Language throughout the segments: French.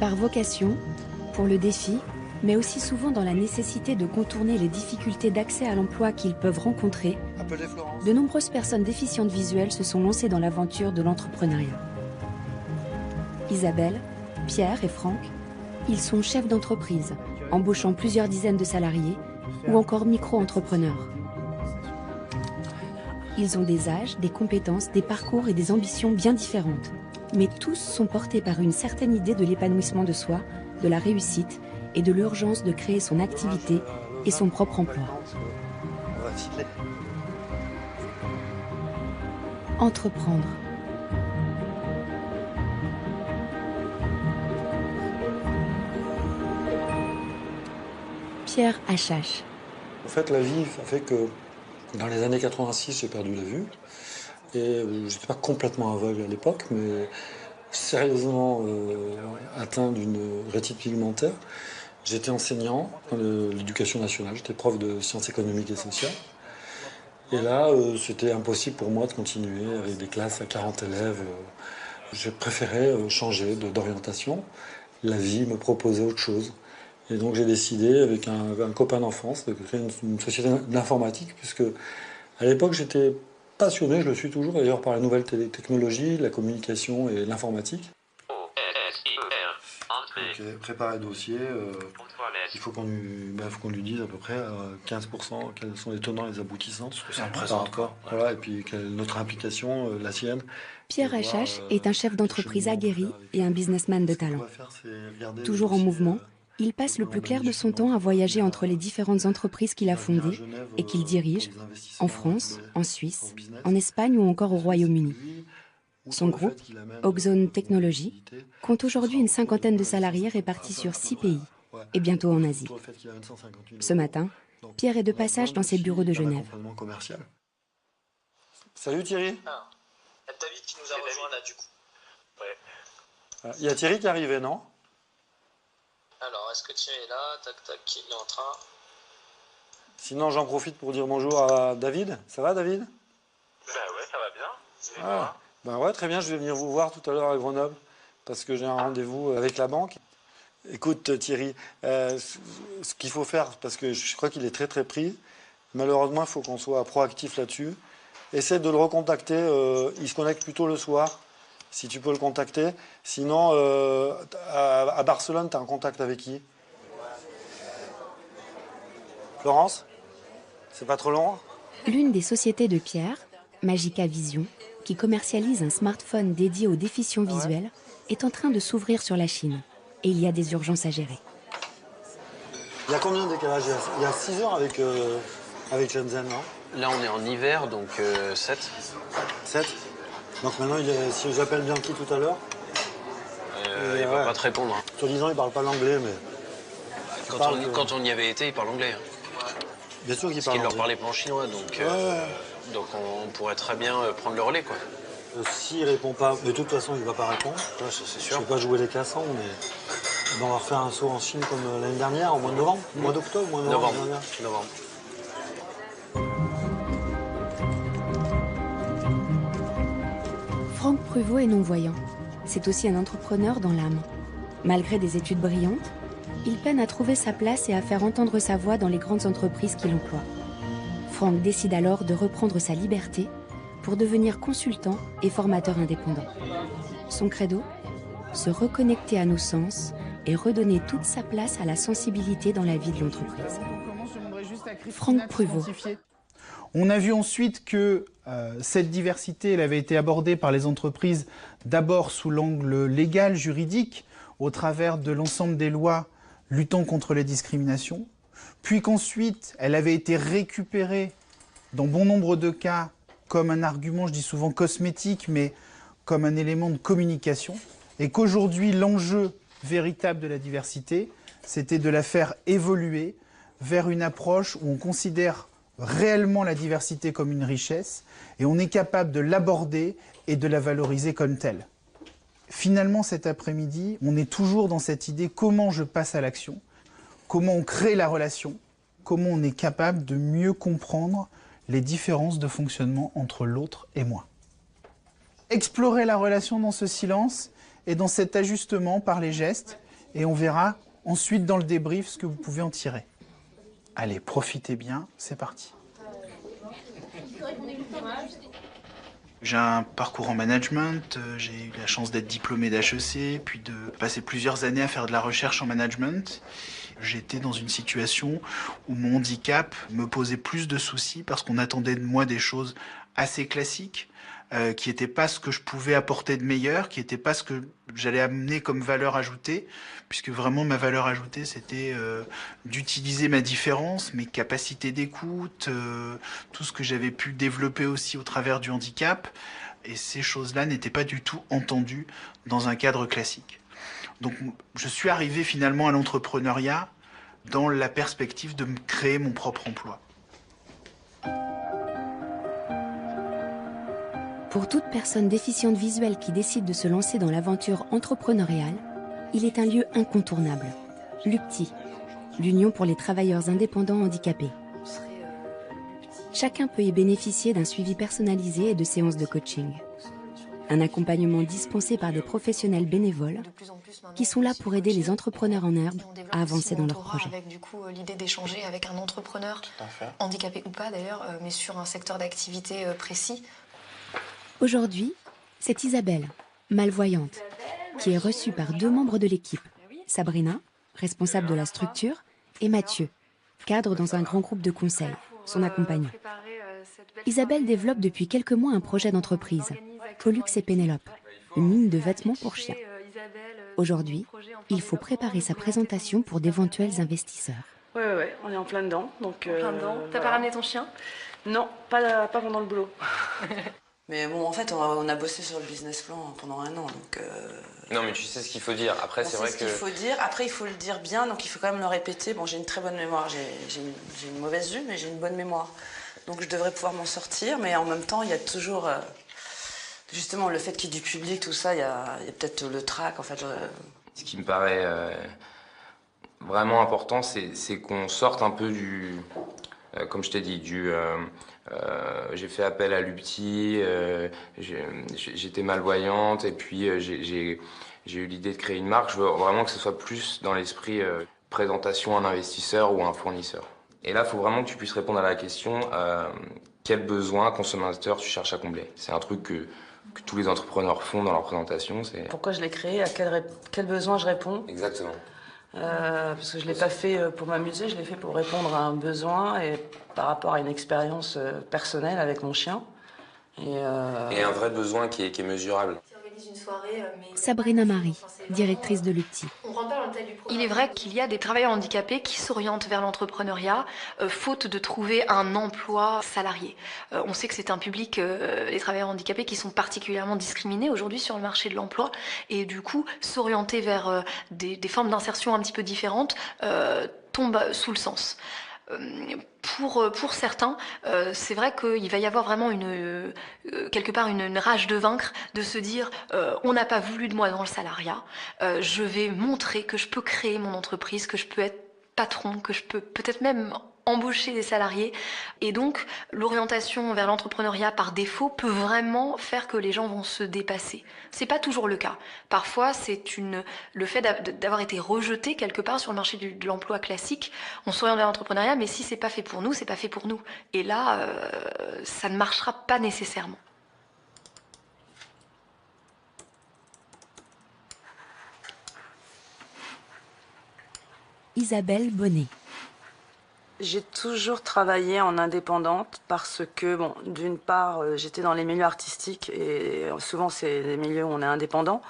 Par vocation, pour le défi, mais aussi souvent dans la nécessité de contourner les difficultés d'accès à l'emploi qu'ils peuvent rencontrer, de nombreuses personnes déficientes visuelles se sont lancées dans l'aventure de l'entrepreneuriat. Isabelle, Pierre et Franck, ils sont chefs d'entreprise, embauchant plusieurs dizaines de salariés ou encore micro-entrepreneurs. Ils ont des âges, des compétences, des parcours et des ambitions bien différentes. Mais tous sont portés par une certaine idée de l'épanouissement de soi, de la réussite et de l'urgence de créer son activité et son propre emploi. Entreprendre. Pierre Achache. En fait, la vie a fait que dans les années 86, j'ai perdu la vue. Et je n'étais pas complètement aveugle à l'époque, mais sérieusement atteint d'une rétine pigmentaire. J'étais enseignant dans l'éducation nationale, j'étais prof de sciences économiques et sociales. Et là, c'était impossible pour moi de continuer avec des classes à 40 élèves. J'ai préféré changer d'orientation. La vie me proposait autre chose. Et donc j'ai décidé, avec un copain d'enfance, de créer une société d'informatique, puisque à l'époque j'étais passionné, je le suis toujours d'ailleurs, par les nouvelles technologies, la communication et l'informatique. Donc, préparer le dossier, il faut qu'on lui dise à peu près 15% quels sont les tenants et les aboutissants. Ce que ça représente encore. Voilà, et puis quelle est notre implication, la sienne. Pierre Achache est un chef d'entreprise aguerri et un businessman de talent. Toujours en mouvement, il passe le plus clair de son temps à voyager entre les différentes entreprises qu'il a fondées et qu'il dirige, en France, en Suisse, en Espagne ou encore au Royaume-Uni. Son groupe, Oxone Technology, compte aujourd'hui une cinquantaine de salariés répartis sur 6 pays et bientôt en Asie. Ce matin, Pierre est de passage dans ses bureaux de Genève. Salut Thierry. David qui nous a rejoint là du coup. Ouais. Il y a Thierry qui est arrivé, non? Alors, est-ce que Thierry est là? Tac, tac, il est en train. Sinon, j'en profite pour dire bonjour à David. Ça va, David? Bah ouais, ça va bien. Ah, ben ouais, très bien. Je vais venir vous voir tout à l'heure à Grenoble parce que j'ai un rendez-vous avec la banque. Écoute, Thierry, ce qu'il faut faire, parce que je crois qu'il est très très pris, malheureusement, il faut qu'on soit proactif là-dessus. Essaie de le recontacter. Il se connecte plutôt le soir, si tu peux le contacter. Sinon, à Barcelone, tu as un contact avec qui? Florence? C'est pas trop long? L'une des sociétés de Pierre, Magica Vision, qui commercialise un smartphone dédié aux déficients visuels, est en train de s'ouvrir sur la Chine. Et il y a des urgences à gérer. Il y a combien de décalage? Il y a 6 heures avec Shenzhen, non? Là, on est en hiver, donc 7. 7? Donc maintenant, si j'appelle Bianchi tout à l'heure... il va pas te répondre. Hein. Soi-disant, il parle pas l'anglais, mais... Quand on y avait été, il parle anglais. Hein. Bien sûr qu'il parle Parce qu'il anglais. leur parlait pas en chinois, donc on pourrait très bien prendre le relais, quoi. S'il répond pas, de toute façon, il va pas répondre. Ouais, c'est sûr. Je ne vais pas jouer les cassants, mais on va refaire un saut en Chine comme l'année dernière, au mois de novembre, au mois d'octobre, mois de novembre. Novembre. Franck Pruvot est non-voyant. C'est aussi un entrepreneur dans l'âme. Malgré des études brillantes, il peine à trouver sa place et à faire entendre sa voix dans les grandes entreprises qu'il emploie. Franck décide alors de reprendre sa liberté pour devenir consultant et formateur indépendant. Son credo? Se reconnecter à nos sens et redonner toute sa place à la sensibilité dans la vie de l'entreprise. Franck Pruvot. On a vu ensuite que cette diversité elle avait été abordée par les entreprises d'abord sous l'angle légal, juridique, au travers de l'ensemble des lois luttant contre les discriminations, puis qu'ensuite elle avait été récupérée dans bon nombre de cas comme un argument, je dis souvent cosmétique, mais comme un élément de communication, et qu'aujourd'hui l'enjeu véritable de la diversité, c'était de la faire évoluer vers une approche où on considère réellement la diversité comme une richesse et on est capable de l'aborder et de la valoriser comme telle. Finalement, cet après-midi, on est toujours dans cette idée comment je passe à l'action, comment on crée la relation, comment on est capable de mieux comprendre les différences de fonctionnement entre l'autre et moi. Explorer la relation dans ce silence et dans cet ajustement par les gestes et on verra ensuite dans le débrief ce que vous pouvez en tirer. Allez, profitez bien, c'est parti. J'ai un parcours en management, j'ai eu la chance d'être diplômé d'HEC, puis de passer plusieurs années à faire de la recherche en management. J'étais dans une situation où mon handicap me posait plus de soucis parce qu'on attendait de moi des choses assez classiques, qui n'étaient pas ce que je pouvais apporter de meilleur, qui n'étaient pas ce que j'allais amener comme valeur ajoutée, puisque vraiment ma valeur ajoutée c'était d'utiliser ma différence, mes capacités d'écoute, tout ce que j'avais pu développer aussi au travers du handicap, et ces choses-là n'étaient pas du tout entendues dans un cadre classique. Donc je suis arrivé finalement à l'entrepreneuriat dans la perspective de me créer mon propre emploi. Pour toute personne déficiente visuelle qui décide de se lancer dans l'aventure entrepreneuriale, il est un lieu incontournable. L'UPTI, l'Union pour les travailleurs indépendants handicapés. Chacun peut y bénéficier d'un suivi personnalisé et de séances de coaching. Un accompagnement dispensé par des professionnels bénévoles qui sont là pour aider les entrepreneurs en herbe à avancer dans leurs projets. Avec du coup l'idée d'échanger avec un entrepreneur, handicapé ou pas d'ailleurs, mais sur un secteur d'activité précis. Aujourd'hui, c'est Isabelle, malvoyante, qui est reçue par 2 membres de l'équipe, Sabrina, responsable de la structure, et Mathieu, cadre dans un grand groupe de conseil, son accompagnant. Isabelle développe depuis quelques mois un projet d'entreprise, Pollux et Pénélope, une ligne de vêtements pour chiens. Aujourd'hui, il faut préparer sa présentation pour d'éventuels investisseurs. Ouais, on est en plein dedans. Donc, plein dedans. T'as pas ramené ton chien? Non, pas pendant le boulot. Mais bon, en fait, on a bossé sur le business plan pendant 1 an, donc... Non, mais tu sais ce qu'il faut dire. Après, c'est vrai que... ce qu'il faut dire. Après, il faut le dire bien, donc il faut quand même le répéter. Bon, j'ai une très bonne mémoire. J'ai une mauvaise vue, mais j'ai une bonne mémoire. Donc je devrais pouvoir m'en sortir, mais en même temps, il y a toujours... justement, le fait qu'il y ait du public, tout ça, il y a peut-être le trac, en fait. Ce qui me paraît vraiment important, c'est qu'on sorte un peu du... comme je t'ai dit, j'ai fait appel à l'UPTI, j'étais malvoyante et puis j'ai eu l'idée de créer une marque. Je veux vraiment que ce soit plus dans l'esprit présentation à un investisseur ou à un fournisseur. Et là, il faut vraiment que tu puisses répondre à la question quel besoin consommateur tu cherches à combler. C'est un truc que tous les entrepreneurs font dans leur présentation. Pourquoi je l'ai créé, à quel besoin je réponds. Exactement. Parce que je ne l'ai pas fait pour m'amuser, je l'ai fait pour répondre à un besoin et par rapport à une expérience personnelle avec mon chien. Et un vrai besoin qui est mesurable. Sabrina Marie, directrice de l'UPTI. Il est vrai qu'il y a des travailleurs handicapés qui s'orientent vers l'entrepreneuriat faute de trouver un emploi salarié. On sait que c'est un public, les travailleurs handicapés, qui sont particulièrement discriminés aujourd'hui sur le marché de l'emploi et du coup s'orienter vers des formes d'insertion un petit peu différentes tombe sous le sens. Pour certains, c'est vrai qu'il va y avoir vraiment quelque part une rage de vaincre, de se dire on n'a pas voulu de moi dans le salariat, je vais montrer que je peux créer mon entreprise, que je peux être patron, que je peux peut-être même embaucher des salariés. Et donc, l'orientation vers l'entrepreneuriat par défaut peut vraiment faire que les gens vont se dépasser. C'est pas toujours le cas. Parfois, c'est le fait d'avoir été rejeté quelque part sur le marché de l'emploi classique. On s'oriente vers l'entrepreneuriat, mais si c'est pas fait pour nous, c'est pas fait pour nous. Et là, ça ne marchera pas nécessairement. Isabelle Bonnet. J'ai toujours travaillé en indépendante parce que, bon, d'une part, j'étais dans les milieux artistiques et souvent c'est les milieux où on est indépendant.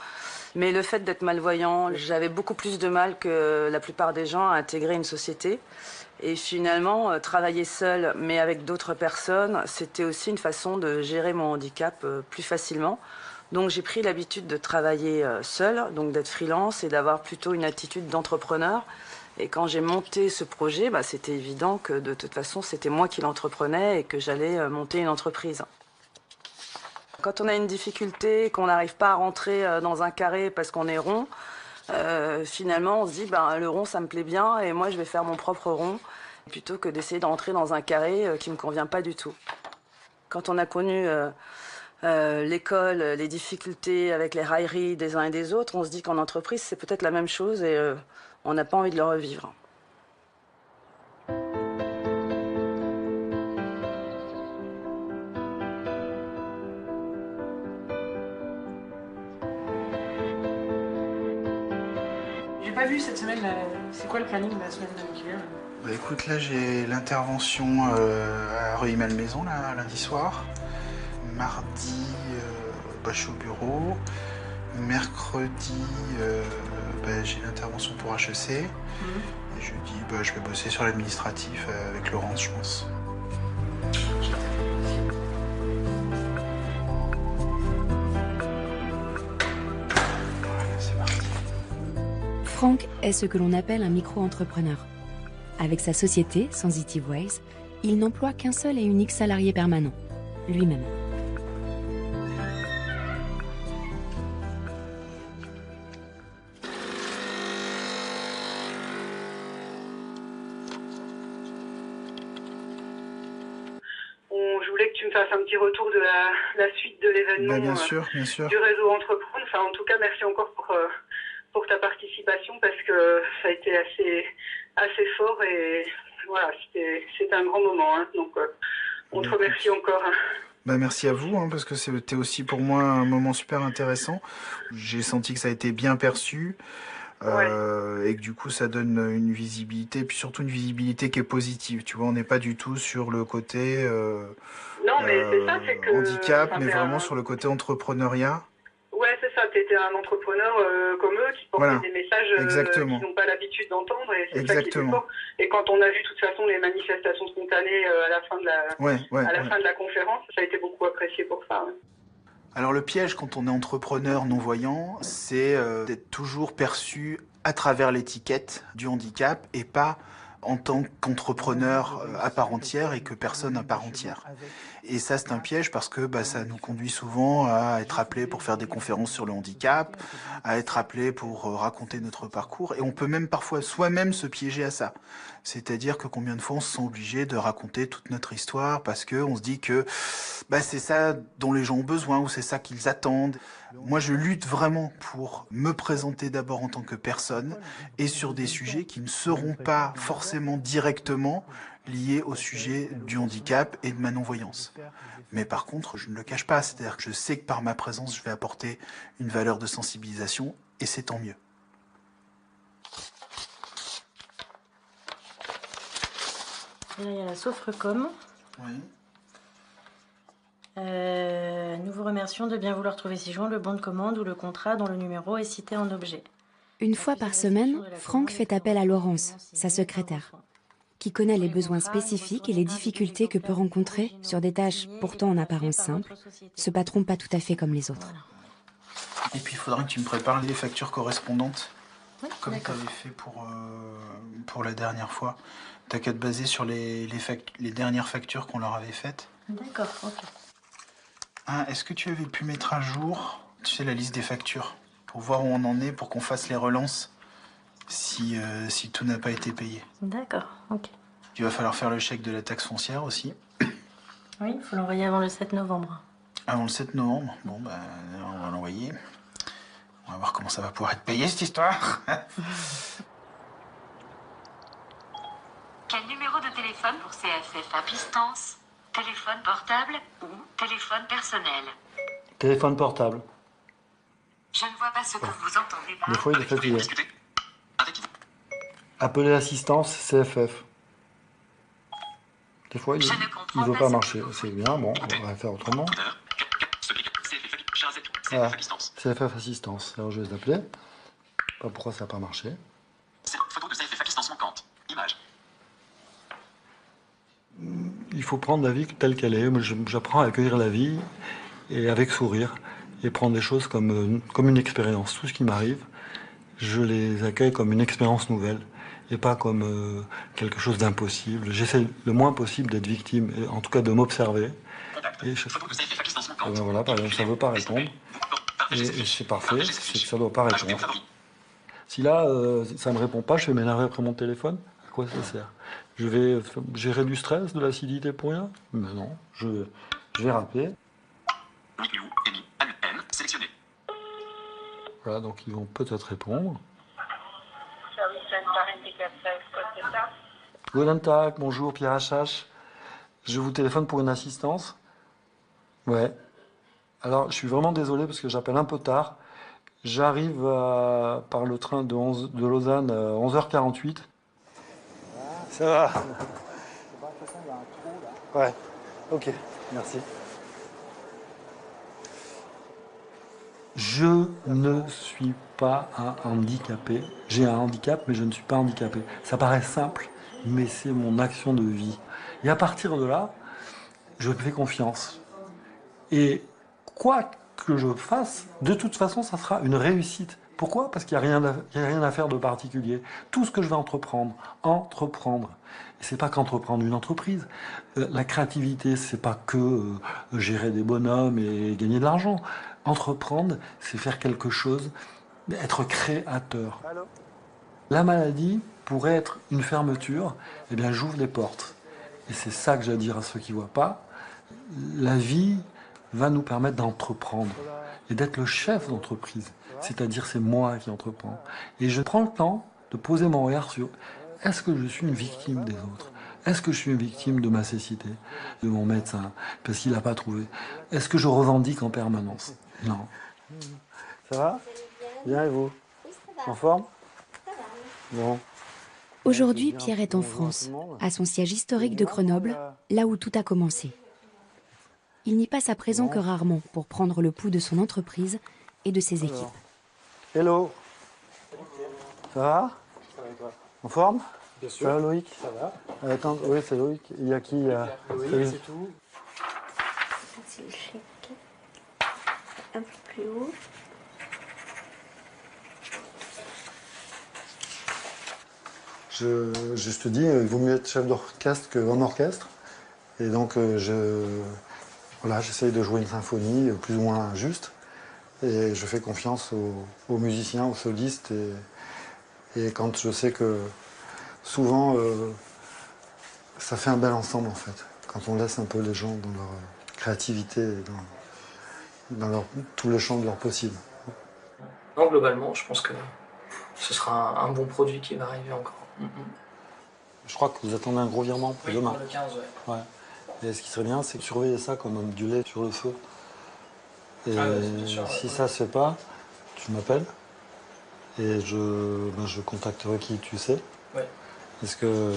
Mais le fait d'être malvoyant, j'avais beaucoup plus de mal que la plupart des gens à intégrer une société. Et finalement, travailler seule, mais avec d'autres personnes, c'était aussi une façon de gérer mon handicap plus facilement. Donc j'ai pris l'habitude de travailler seule, donc d'être freelance et d'avoir plutôt une attitude d'entrepreneur. Et quand j'ai monté ce projet, c'était évident que de toute façon, c'était moi qui l'entreprenais et que j'allais monter une entreprise. Quand on a une difficulté, qu'on n'arrive pas à rentrer dans un carré parce qu'on est rond, finalement on se dit le rond ça me plaît bien et moi je vais faire mon propre rond plutôt que d'essayer de rentrer dans un carré qui ne me convient pas du tout. Quand on a connu l'école, les difficultés avec les railleries des uns et des autres, on se dit qu'en entreprise, c'est peut-être la même chose et on n'a pas envie de le revivre. J'ai pas vu cette semaine, c'est quoi le planning de la semaine qui vient? Bah écoute, là j'ai l'intervention à Rueil-Malmaison, là, lundi soir. Mardi, je suis au bureau. Mercredi, j'ai l'intervention pour HEC. Et jeudi, je vais bosser sur l'administratif avec Laurence, je pense. Voilà, c'est parti. Franck est ce que l'on appelle un micro-entrepreneur. Avec sa société, Sensitive Ways, il n'emploie qu'un seul et unique salarié permanent, lui-même. Je voulais que tu me fasses un petit retour de la suite de l'événement bien sûr. du réseau Entreprendre. Enfin, en tout cas, merci encore pour ta participation parce que ça a été assez fort et voilà, c'était un grand moment. Hein, donc, on te remercie encore. Merci à vous, parce que c'était aussi pour moi un moment super intéressant. J'ai senti que ça a été bien perçu. Et que du coup ça donne une visibilité, puis surtout une visibilité qui est positive, tu vois, on n'est pas du tout sur le côté non, mais c'est ça, c'est que, handicap, mais vraiment sur le côté entrepreneuriat. Ouais, c'est ça, tu étais un entrepreneur comme eux qui portait des messages qu'ils n'ont pas l'habitude d'entendre et c'est ça qui est fort. Et quand on a vu de toute façon les manifestations spontanées à la fin de la conférence, ça a été beaucoup apprécié pour ça. Ouais. Alors le piège quand on est entrepreneur non-voyant, c'est d'être toujours perçu à travers l'étiquette du handicap et pas en tant qu'entrepreneur à part entière et que personne à part entière. Et ça c'est un piège parce que ça nous conduit souvent à être appelé pour faire des conférences sur le handicap, à être appelé pour raconter notre parcours et on peut même parfois soi-même se piéger à ça. C'est-à-dire que combien de fois on se sent obligé de raconter toute notre histoire parce que on se dit que c'est ça dont les gens ont besoin ou c'est ça qu'ils attendent. Moi, je lutte vraiment pour me présenter d'abord en tant que personne et sur des sujets qui ne seront pas forcément directement liés au sujet du handicap et de ma non-voyance. Mais par contre, je ne le cache pas, c'est-à-dire que je sais que par ma présence, je vais apporter une valeur de sensibilisation et c'est tant mieux. Et là, il y a la Sofrecom. Oui. Nous vous remercions de bien vouloir trouver ci-joint le bon de commande ou le contrat dont le numéro est cité en objet. Une fois par semaine, Franck fait appel à Laurence, sa secrétaire, qui connaît les besoins spécifiques et les difficultés que peut rencontrer, sur des tâches pourtant en apparence simples, ce patron pas tout à fait comme les autres. Et puis il faudra que tu me prépares les factures correspondantes, comme tu avais fait pour la dernière fois. T'as qu'à te baser sur les dernières factures qu'on leur avait faites. D'accord, ok. Est-ce que tu avais pu mettre à jour, tu sais, la liste des factures, pour voir où on en est, pour qu'on fasse les relances, si tout n'a pas été payé? D'accord, ok. Il va falloir faire le chèque de la taxe foncière aussi. Oui, il faut l'envoyer avant le 7 novembre. Avant le 7 novembre? Bon, on va l'envoyer. On va voir comment ça va pouvoir être payé, cette histoire. Quel numéro de téléphone pour CFF Assistance? Téléphone portable ou téléphone personnel? Téléphone portable. Je ne vois pas ce que vous entendez par. Des fois, il est fatigué. Appelez l'assistance CFF. Des fois, il ne veut pas marcher. C'est bien, bon, on va faire autrement. Voilà, CFF Assistance. Alors, je vais les appeler. Je sais pas pourquoi ça n'a pas marché. Photo de CFF Assistance manquante. Image. Il faut prendre la vie telle qu'elle est. J'apprends à accueillir la vie et avec sourire et prendre les choses comme une expérience. Tout ce qui m'arrive, je les accueille comme une expérience nouvelle et pas comme quelque chose d'impossible. J'essaie le moins possible d'être victime, et en tout cas de m'observer. Et voilà, par exemple, ça ne veut pas répondre. Et c'est parfait, c'est que ça ne doit pas répondre. Si là, ça ne me répond pas, je vais m'énerver après mon téléphone. À quoi ça sert? Je vais gérer du stress, de l'acidité pour rien? Mais non, je vais rappeler. Voilà, donc ils vont peut-être répondre. Guten Tag, bonjour, Pierre Achache. Je vous téléphone pour une assistance. Ouais. Alors, je suis vraiment désolé parce que j'appelle un peu tard. J'arrive par le train de Lausanne à 11h48. Ça va? Ouais, ok, merci. Je ne suis pas un handicapé. J'ai un handicap, mais je ne suis pas handicapé. Ça paraît simple, mais c'est mon action de vie. Et à partir de là, je fais confiance. Et quoi que je fasse, de toute façon, ça sera une réussite. Pourquoi? Parce qu'il n'y a rien à faire de particulier. Tout ce que je vais entreprendre. Et c'est pas qu'entreprendre une entreprise. La créativité, c'est pas que gérer des bonhommes et gagner de l'argent. Entreprendre, c'est faire quelque chose, être créateur. La maladie pourrait être une fermeture. Eh bien, j'ouvre les portes. Et c'est ça que j'ai à dire à ceux qui ne voient pas. La vie va nous permettre d'entreprendre et d'être le chef d'entreprise. C'est-à-dire, c'est moi qui entreprends. Et je prends le temps de poser mon regard sur est-ce que je suis une victime des autres? Est-ce que je suis une victime de ma cécité, de mon médecin, parce qu'il n'a pas trouvé? Est-ce que je revendique en permanence? Non. Ça va? Bien, et vous? En forme? Bon. Aujourd'hui, Pierre est en France, à son siège historique de Grenoble, là où tout a commencé. Il n'y passe à présent que rarement pour prendre le pouls de son entreprise et de ses équipes. Hello. Ça va? En forme? Bien sûr. Ça va, Loïc? Ça va. Attends, oui, c'est Loïc. Il y a qui? Loïc, c'est tout. C'est le chèque. Un peu plus haut. Je te dis, il vaut mieux être chef d'orchestre qu'en orchestre. Et donc, j'essaye de jouer une symphonie plus ou moins juste. Et je fais confiance aux musiciens, aux solistes. Et quand je sais que souvent, ça fait un bel ensemble, en fait. Quand on laisse un peu les gens dans leur créativité, et dans tous les champs de leur possible. Non, globalement, je pense que ce sera un bon produit qui va arriver encore. Je crois que vous attendez un gros virement pour demain. Pour le 15, ouais. Et ce qui serait bien, c'est que surveiller ça comme du lait sur le feu. Et bien sûr, si ça se fait pas, tu m'appelles et je contacterai qui tu sais. Ouais. Parce que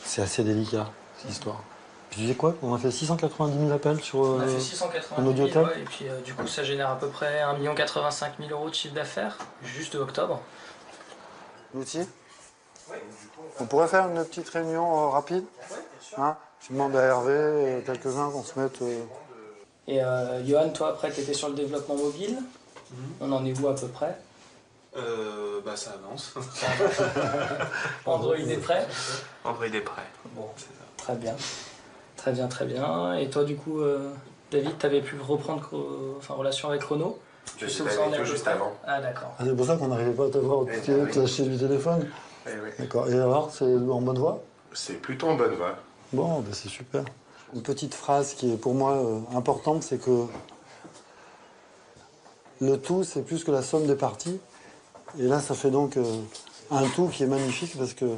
c'est assez délicat, cette histoire. Puis tu sais quoi? On a fait 690 000 appels sur on a fait 690 000, Audiotel. ouais, et puis du coup ça génère à peu près 1 85 000 € de chiffre d'affaires, juste de octobre. L'outil? On pourrait faire une petite réunion rapide, hein? Je demande à Hervé et quelques-uns qu'on se mette... Et Johan, toi après tu étais sur le développement mobile, on en est où à peu près? Ça avance. Android est prêt? Android est prêt. Bon, très bien. Très bien, très bien. Et toi du coup, David, tu avais pu reprendre relation avec Renaud? Je suis avec juste avant. Ah d'accord. Ah, c'est pour ça qu'on n'arrivait pas à t'avoir, tu te lâcher du téléphone. Oui. D'accord. Et alors, c'est en bonne voie? C'est plutôt en bonne voie. Bon, ben c'est super. Une petite phrase qui est pour moi importante, c'est que le tout, c'est plus que la somme des parties. Et là, ça fait donc un tout qui est magnifique parce qu'il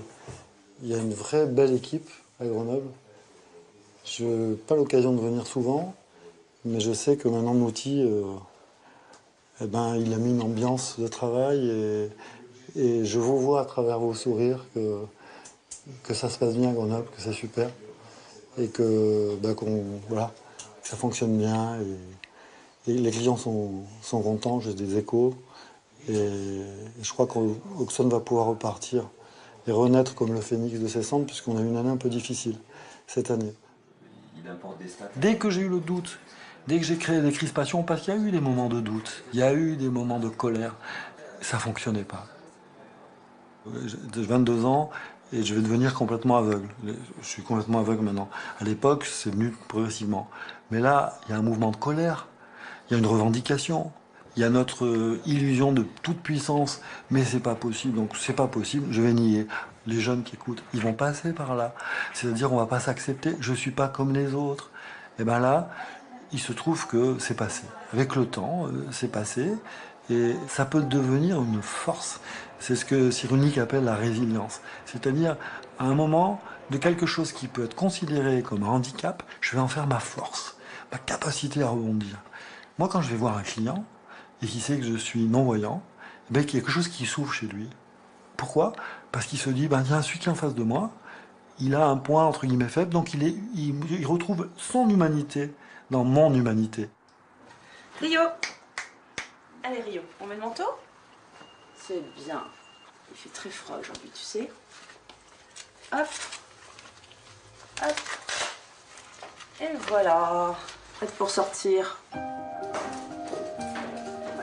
y a une vraie belle équipe à Grenoble. Je n'ai pas l'occasion de venir souvent, mais je sais que maintenant, Mouti, il a mis une ambiance de travail et je vous vois à travers vos sourires que ça se passe bien à Grenoble, que c'est super et que ça fonctionne bien et les clients sont contents, j'ai des échos et je crois qu'Auxonne va pouvoir repartir et renaître comme le phénix de ses cendres puisqu'on a eu une année un peu difficile cette année. Dès que j'ai eu le doute, dès que j'ai créé des crispations, parce qu'il y a eu des moments de doute, il y a eu des moments de colère, ça ne fonctionnait pas. J'ai 22 ans et je vais devenir complètement aveugle. Je suis complètement aveugle maintenant. À l'époque, c'est venu progressivement. Mais là, il y a un mouvement de colère, il y a une revendication, il y a notre illusion de toute puissance, mais c'est pas possible, donc c'est pas possible, je vais nier. Les jeunes qui écoutent, ils vont passer par là. C'est-à-dire, on va pas s'accepter, je suis pas comme les autres. Et bien là, il se trouve que c'est passé. Avec le temps, c'est passé. Et ça peut devenir une force. C'est ce que Cyrulnik appelle la résilience. C'est-à-dire, à un moment, de quelque chose qui peut être considéré comme un handicap, je vais en faire ma force, ma capacité à rebondir. Moi, quand je vais voir un client, et qu'il sait que je suis non-voyant, qu'il y a quelque chose qui s'ouvre chez lui. Pourquoi ? Parce qu'il se dit, tiens, celui qui est en face de moi, il a un point entre guillemets faible, donc il retrouve son humanité dans mon humanité. Rio. Allez Rio, on met le manteau ? C'est bien. Il fait très froid aujourd'hui, tu sais. Hop. Hop. Et voilà. Prête pour sortir.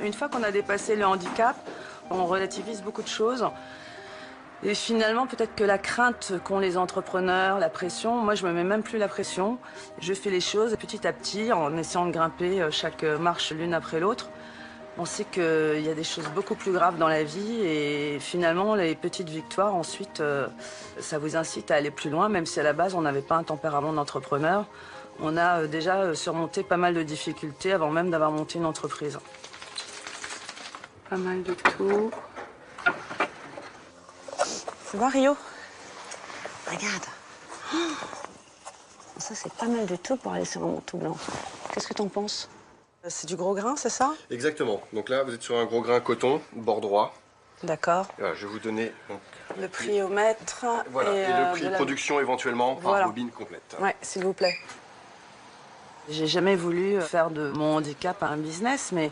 Une fois qu'on a dépassé le handicap, on relativise beaucoup de choses. Et finalement, peut-être que la crainte qu'ont les entrepreneurs, la pression, moi je me mets même plus la pression. Je fais les choses petit à petit en essayant de grimper chaque marche l'une après l'autre. On sait qu'il y a des choses beaucoup plus graves dans la vie et finalement les petites victoires ensuite, ça vous incite à aller plus loin, même si à la base on n'avait pas un tempérament d'entrepreneur. On a déjà surmonté pas mal de difficultés avant même d'avoir monté une entreprise. Pas mal de tout. Ça va Rio ? Regarde. Oh, ça c'est pas mal de tout pour aller sur un manteau blanc. Qu'est-ce que t'en penses ? C'est du gros grain, c'est ça ? Exactement. Donc là, vous êtes sur un gros grain coton, bord droit. D'accord. Voilà, je vais vous donner donc, le prix au mètre. Voilà, et le prix de production éventuellement par bobine complète. Ouais, s'il vous plaît. J'ai jamais voulu faire de mon handicap un business, mais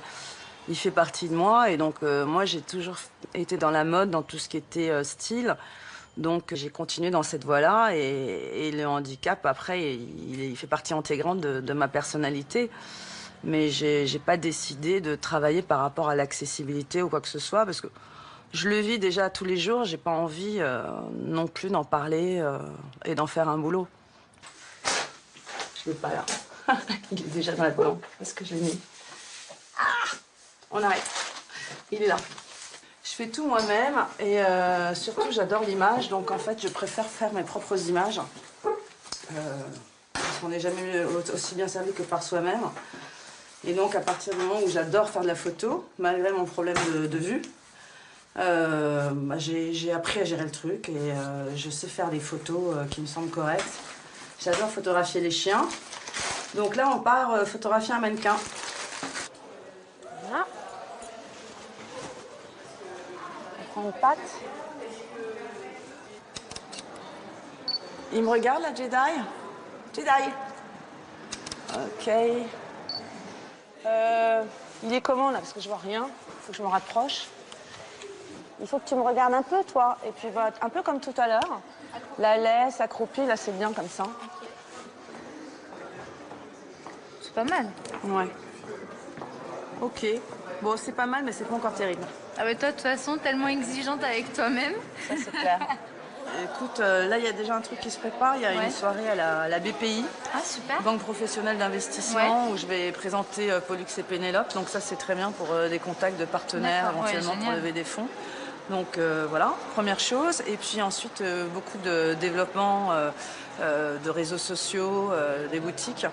il fait partie de moi. Et donc, moi, j'ai toujours été dans la mode, dans tout ce qui était style. Donc, j'ai continué dans cette voie-là. Et le handicap, après, il fait partie intégrante de ma personnalité. Mais j'ai pas décidé de travailler par rapport à l'accessibilité ou quoi que ce soit, parce que je le vis déjà tous les jours. J'ai pas envie non plus d'en parler et d'en faire un boulot. Je l'ai pas là. Il est déjà là-dedans. Est-ce que je l'ai mis ? Ah ! On arrête. Il est là. Je fais tout moi-même et surtout j'adore l'image, donc en fait je préfère faire mes propres images. Parce qu'on n'est jamais aussi bien servi que par soi-même. Et donc à partir du moment où j'adore faire de la photo, malgré mon problème de vue, j'ai appris à gérer le truc et je sais faire des photos qui me semblent correctes. J'adore photographier les chiens. Donc là on part photographier un mannequin. Voilà. On prend une patte. Il me regarde la Jedi ? Jedi. Ok. Il est comment là? Parce que je vois rien. Il faut que je me rapproche. Il faut que tu me regardes un peu, toi. Et puis voilà, un peu comme tout à l'heure. La laisse, accroupie, là c'est bien comme ça. C'est pas mal. Ouais. Ok. Bon, c'est pas mal, mais c'est pas encore terrible. Ah bah toi, de toute façon, tellement exigeante avec toi-même. Ça, c'est clair. Écoute, là, il y a déjà un truc qui se prépare. Il y a une soirée à la BPI. Ah, super. Banque professionnelle d'investissement, où je vais présenter Pollux et Pénélope. Donc ça, c'est très bien pour des contacts de partenaires, éventuellement pour lever des fonds. Donc voilà, première chose. Et puis ensuite, beaucoup de développement de réseaux sociaux, des boutiques.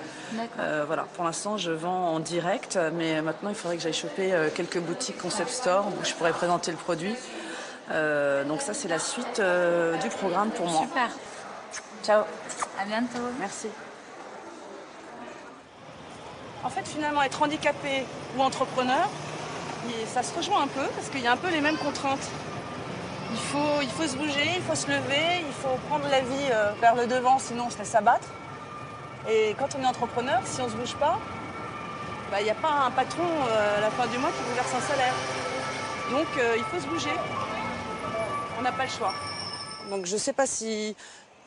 Voilà, pour l'instant, je vends en direct. Mais maintenant, il faudrait que j'aille choper quelques boutiques concept store où je pourrais présenter le produit. Donc ça, c'est la suite du programme pour moi. Super. Ciao. À bientôt. Merci. En fait, finalement, être handicapé ou entrepreneur, ça se rejoint un peu parce qu'il y a un peu les mêmes contraintes. Il faut se bouger, il faut se lever, il faut prendre la vie vers le devant, sinon on se laisse abattre. Et quand on est entrepreneur, si on ne se bouge pas, il n'y a pas un patron à la fin du mois qui vous verse un salaire. Donc il faut se bouger. On n'a pas le choix. Donc je ne sais pas si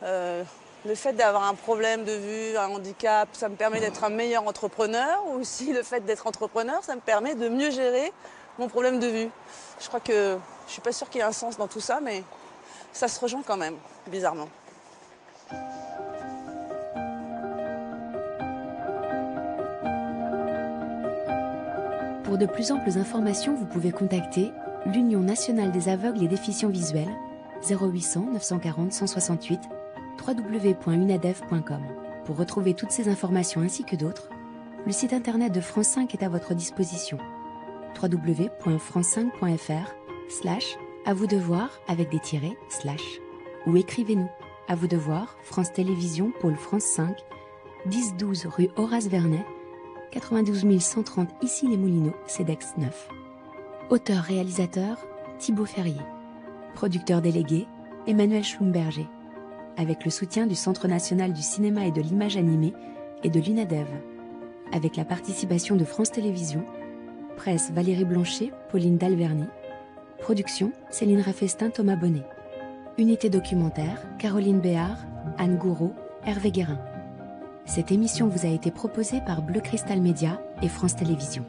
le fait d'avoir un problème de vue, un handicap, ça me permet d'être un meilleur entrepreneur, ou si le fait d'être entrepreneur, ça me permet de mieux gérer mon problème de vue. Je crois que je suis pas sûre qu'il y ait un sens dans tout ça, mais ça se rejoint quand même, bizarrement. Pour de plus amples informations, vous pouvez contacter l'Union nationale des aveugles et déficients visuels 0800 940 168 www.unadev.com. Pour retrouver toutes ces informations ainsi que d'autres, le site internet de France 5 est à votre disposition. www.france5.fr/à vous de voir avec des tirets / ou écrivez-nous. À vous de voir, France Télévisions, pôle France 5, 10-12 rue Horace Vernet, 92 130 Issy-les-Moulineaux, CEDEX 9. Auteur-réalisateur, Thibaut Ferrier. Producteur délégué, Emmanuel Schlumberger. Avec le soutien du Centre national du cinéma et de l'image animée et de l'UNADEV. Avec la participation de France Télévisions. Presse Valérie Blanchet, Pauline Dalverny. Production Céline Raffestin, Thomas Bonnet. Unité documentaire Caroline Béard, Anne Gouraud, Hervé Guérin. Cette émission vous a été proposée par Bleu Cristal Média et France Télévisions.